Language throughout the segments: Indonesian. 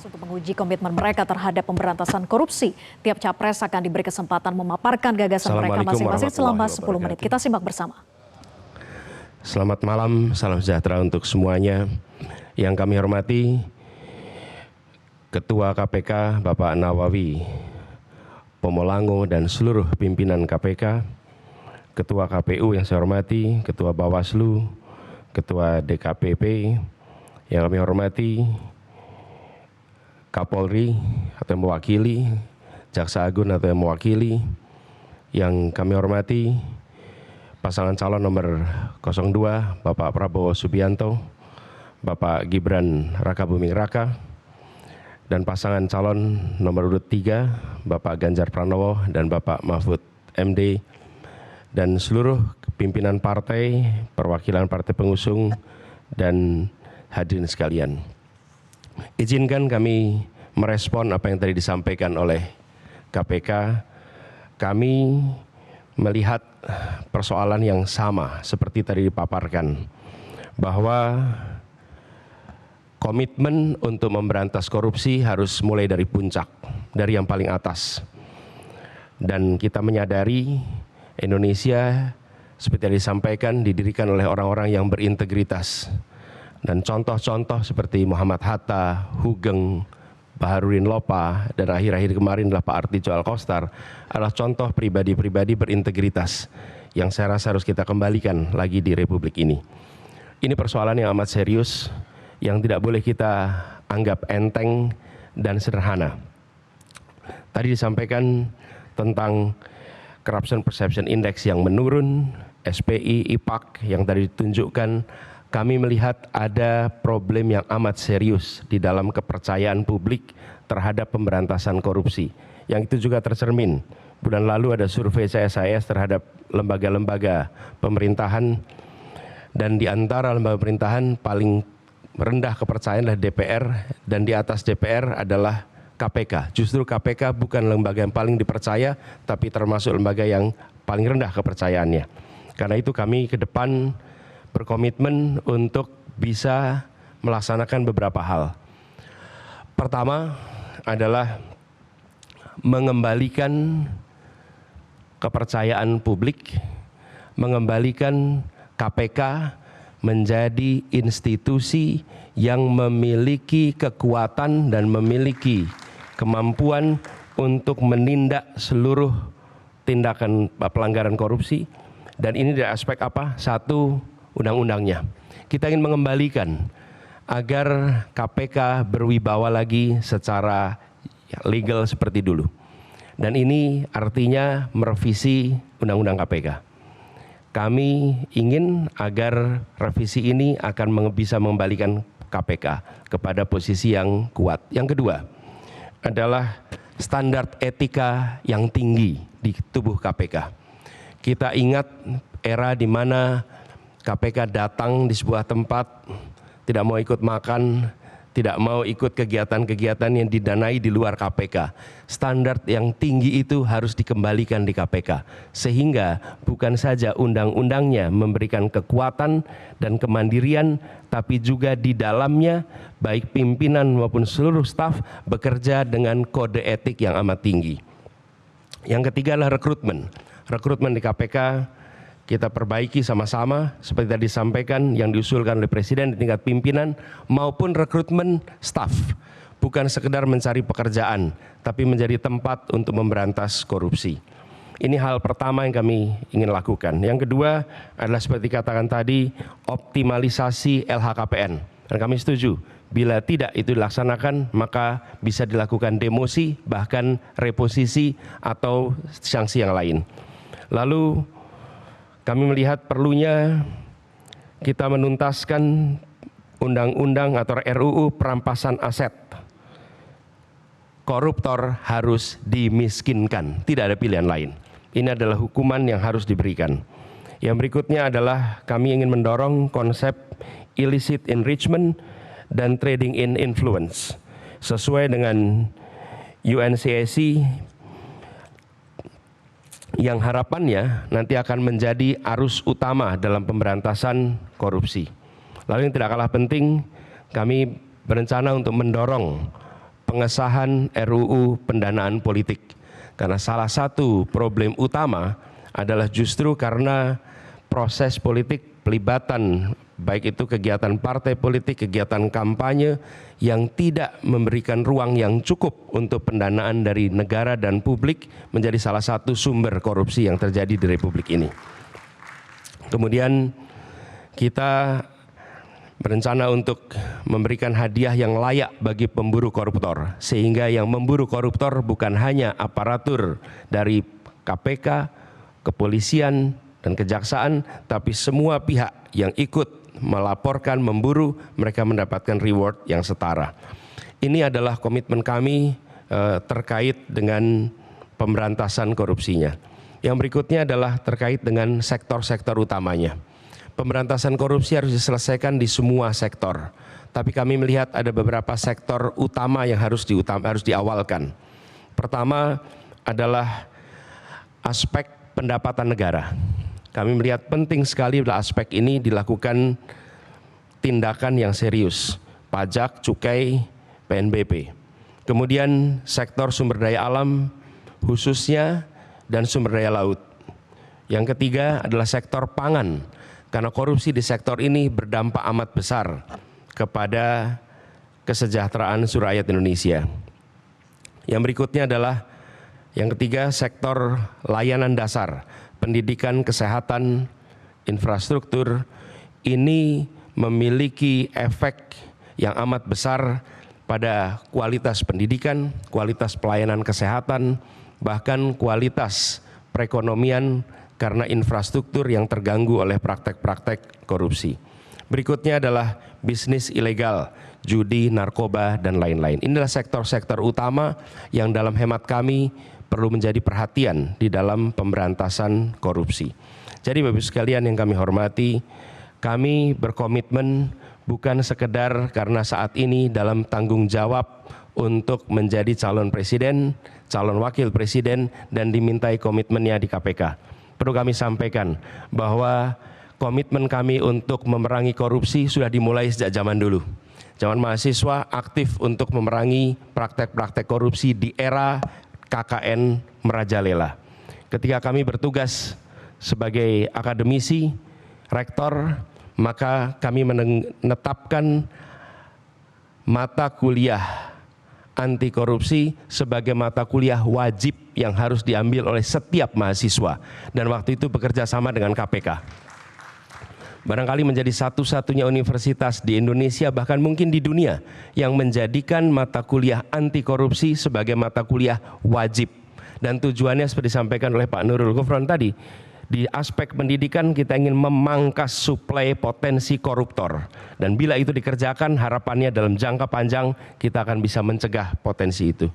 Untuk menguji komitmen mereka terhadap pemberantasan korupsi, tiap capres akan diberi kesempatan memaparkan gagasan mereka masing-masing selama 10 menit. Kita simak bersama. Selamat malam, salam sejahtera untuk semuanya. Yang kami hormati Ketua KPK Bapak Nawawi Pomolango dan seluruh pimpinan KPK, Ketua KPU yang saya hormati, Ketua Bawaslu, Ketua DKPP, yang kami hormati Kapolri atau yang mewakili, Jaksa Agung atau yang mewakili, yang kami hormati pasangan calon nomor 02 Bapak Prabowo Subianto, Bapak Gibran Rakabuming Raka, dan pasangan calon nomor urut 3 Bapak Ganjar Pranowo dan Bapak Mahfud MD, dan seluruh pimpinan partai, perwakilan partai pengusung, dan hadirin sekalian. Izinkan kami merespon apa yang tadi disampaikan oleh KPK. Kami melihat persoalan yang sama seperti tadi dipaparkan, bahwa komitmen untuk memberantas korupsi harus mulai dari puncak, dari yang paling atas. Dan kita menyadari Indonesia seperti yang disampaikan didirikan oleh orang-orang yang berintegritas. Dan contoh-contoh seperti Muhammad Hatta, Hugeng, Baharudin Lopa, dan akhir-akhir kemarin adalah Pak Artijo Alkostar adalah contoh pribadi-pribadi berintegritas yang saya rasa harus kita kembalikan lagi di Republik ini. Ini persoalan yang amat serius, yang tidak boleh kita anggap enteng dan sederhana. Tadi disampaikan tentang Corruption Perception Index yang menurun, SPI, IPAK yang tadi ditunjukkan. Kami melihat ada problem yang amat serius di dalam kepercayaan publik terhadap pemberantasan korupsi. Yang itu juga tercermin. Bulan lalu ada survei CSIS terhadap lembaga-lembaga pemerintahan, dan di antara lembaga pemerintahan paling rendah kepercayaan adalah DPR, dan di atas DPR adalah KPK. Justru KPK bukan lembaga yang paling dipercaya, tapi termasuk lembaga yang paling rendah kepercayaannya. Karena itu kami ke depan berkomitmen untuk bisa melaksanakan beberapa hal. Pertama adalah mengembalikan kepercayaan publik, mengembalikan KPK menjadi institusi yang memiliki kekuatan dan memiliki kemampuan untuk menindak seluruh tindakan pelanggaran korupsi. Dan ini dari aspek apa? Satu, undang-undangnya. Kita ingin mengembalikan agar KPK berwibawa lagi secara legal seperti dulu. Dan ini artinya merevisi undang-undang KPK. Kami ingin agar revisi ini akan bisa mengembalikan KPK kepada posisi yang kuat. Yang kedua adalah standar etika yang tinggi di tubuh KPK. Kita ingat era di mana KPK datang di sebuah tempat, tidak mau ikut makan, tidak mau ikut kegiatan-kegiatan yang didanai di luar KPK. Standar yang tinggi itu harus dikembalikan di KPK. Sehingga bukan saja undang-undangnya memberikan kekuatan dan kemandirian, tapi juga di dalamnya baik pimpinan maupun seluruh staf bekerja dengan kode etik yang amat tinggi. Yang ketiga adalah rekrutmen. Rekrutmen di KPK kita perbaiki sama-sama seperti tadi disampaikan yang diusulkan oleh Presiden di tingkat pimpinan maupun rekrutmen staf. Bukan sekedar mencari pekerjaan, tapi menjadi tempat untuk memberantas korupsi. Ini hal pertama yang kami ingin lakukan. Yang kedua adalah seperti katakan tadi, optimalisasi LHKPN. Dan kami setuju, bila tidak itu dilaksanakan, maka bisa dilakukan demosi, bahkan reposisi atau sanksi yang lain. Lalu kami melihat perlunya kita menuntaskan undang-undang atau RUU perampasan aset. Koruptor harus dimiskinkan, tidak ada pilihan lain. Ini adalah hukuman yang harus diberikan. Yang berikutnya adalah kami ingin mendorong konsep illicit enrichment dan trading in influence. Sesuai dengan UNCAC yang harapannya nanti akan menjadi arus utama dalam pemberantasan korupsi. Lalu yang tidak kalah penting, kami berencana untuk mendorong pengesahan RUU pendanaan politik. Karena salah satu problem utama adalah justru karena proses politik pelibatan, baik itu kegiatan partai politik, kegiatan kampanye yang tidak memberikan ruang yang cukup untuk pendanaan dari negara dan publik menjadi salah satu sumber korupsi yang terjadi di Republik ini. Kemudian kita berencana untuk memberikan hadiah yang layak bagi pemburu koruptor, sehingga yang memburu koruptor bukan hanya aparatur dari KPK, kepolisian, dan kejaksaan, tapi semua pihak yang ikut melaporkan, memburu, mereka mendapatkan reward yang setara. Ini adalah komitmen kami terkait dengan pemberantasan korupsinya. Yang berikutnya adalah terkait dengan sektor-sektor utamanya. Pemberantasan korupsi harus diselesaikan di semua sektor. Tapi kami melihat ada beberapa sektor utama yang harus diawalkan. Pertama adalah aspek pendapatan negara. Kami melihat penting sekali adalah aspek ini dilakukan tindakan yang serius. Pajak, cukai, PNBP. Kemudian sektor sumber daya alam khususnya dan sumber daya laut. Yang ketiga adalah sektor pangan. Karena korupsi di sektor ini berdampak amat besar kepada kesejahteraan seluruh rakyat Indonesia. Yang berikutnya adalah yang ketiga, sektor layanan dasar, pendidikan, kesehatan, infrastruktur. Ini memiliki efek yang amat besar pada kualitas pendidikan, kualitas pelayanan kesehatan, bahkan kualitas perekonomian karena infrastruktur yang terganggu oleh praktek-praktek korupsi. Berikutnya adalah bisnis ilegal, judi, narkoba, dan lain-lain. Inilah sektor-sektor utama yang dalam hemat kami perlu menjadi perhatian di dalam pemberantasan korupsi. Jadi Bapak Ibu sekalian yang kami hormati, kami berkomitmen bukan sekedar karena saat ini dalam tanggung jawab untuk menjadi calon presiden, calon wakil presiden, dan dimintai komitmennya di KPK. Perlu kami sampaikan bahwa komitmen kami untuk memerangi korupsi sudah dimulai sejak zaman dulu. Zaman mahasiswa aktif untuk memerangi praktek-praktek korupsi di era KKN merajalela. Ketika kami bertugas sebagai akademisi, rektor, maka kami menetapkan mata kuliah anti korupsi sebagai mata kuliah wajib yang harus diambil oleh setiap mahasiswa, dan waktu itu bekerja sama dengan KPK. Barangkali menjadi satu-satunya universitas di Indonesia, bahkan mungkin di dunia, yang menjadikan mata kuliah anti korupsi sebagai mata kuliah wajib. Dan tujuannya seperti disampaikan oleh Pak Nurul Gufron tadi, di aspek pendidikan kita ingin memangkas suplai potensi koruptor. Dan bila itu dikerjakan, harapannya dalam jangka panjang kita akan bisa mencegah potensi itu.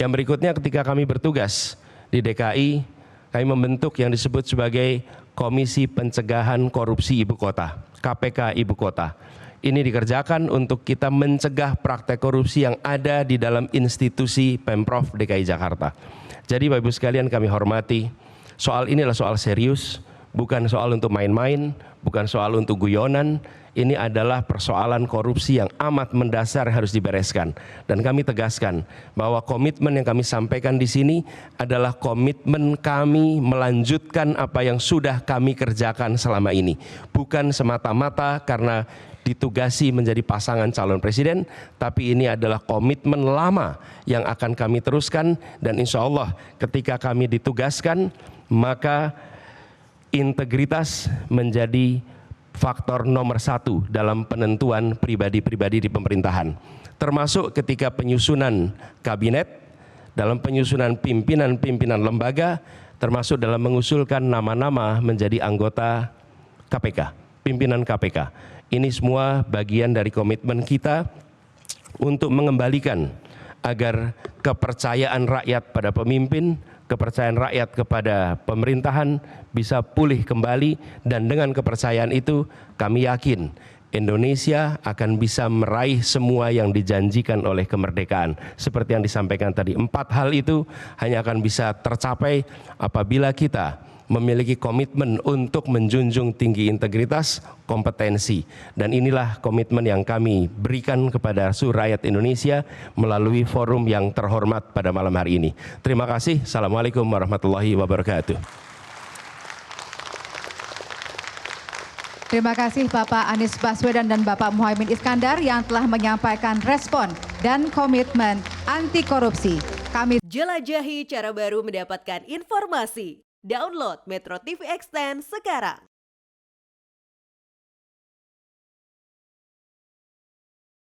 Yang berikutnya, ketika kami bertugas di DKI, kami membentuk yang disebut sebagai Komisi Pencegahan Korupsi Ibu Kota, KPK Ibu Kota. Ini dikerjakan untuk kita mencegah praktek korupsi yang ada di dalam institusi Pemprov DKI Jakarta. Jadi Bapak Ibu sekalian kami hormati, soal ini adalah soal serius, bukan soal untuk main-main, bukan soal untuk guyonan. Ini adalah persoalan korupsi yang amat mendasar harus dibereskan. Dan kami tegaskan bahwa komitmen yang kami sampaikan di sini adalah komitmen kami melanjutkan apa yang sudah kami kerjakan selama ini. Bukan semata-mata karena ditugasi menjadi pasangan calon presiden, tapi ini adalah komitmen lama yang akan kami teruskan. Dan insya Allah ketika kami ditugaskan, maka integritas menjadi faktor nomor satu dalam penentuan pribadi-pribadi di pemerintahan. Termasuk ketika penyusunan kabinet, dalam penyusunan pimpinan-pimpinan lembaga, termasuk dalam mengusulkan nama-nama menjadi anggota KPK, pimpinan KPK. Ini semua bagian dari komitmen kita untuk mengembalikan agar kepercayaan rakyat pada pemimpin, kepercayaan rakyat kepada pemerintahan bisa pulih kembali, dan dengan kepercayaan itu kami yakin Indonesia akan bisa meraih semua yang dijanjikan oleh kemerdekaan. Seperti yang disampaikan tadi, 4 hal itu hanya akan bisa tercapai apabila kita memiliki komitmen untuk menjunjung tinggi integritas, kompetensi. Dan inilah komitmen yang kami berikan kepada seluruh rakyat Indonesia melalui forum yang terhormat pada malam hari ini. Terima kasih. Assalamualaikum warahmatullahi wabarakatuh. Terima kasih Bapak Anies Baswedan dan Bapak Muhaimin Iskandar yang telah menyampaikan respon dan komitmen anti korupsi. Kami jelajahi cara baru mendapatkan informasi. Download Metro TV Extend sekarang.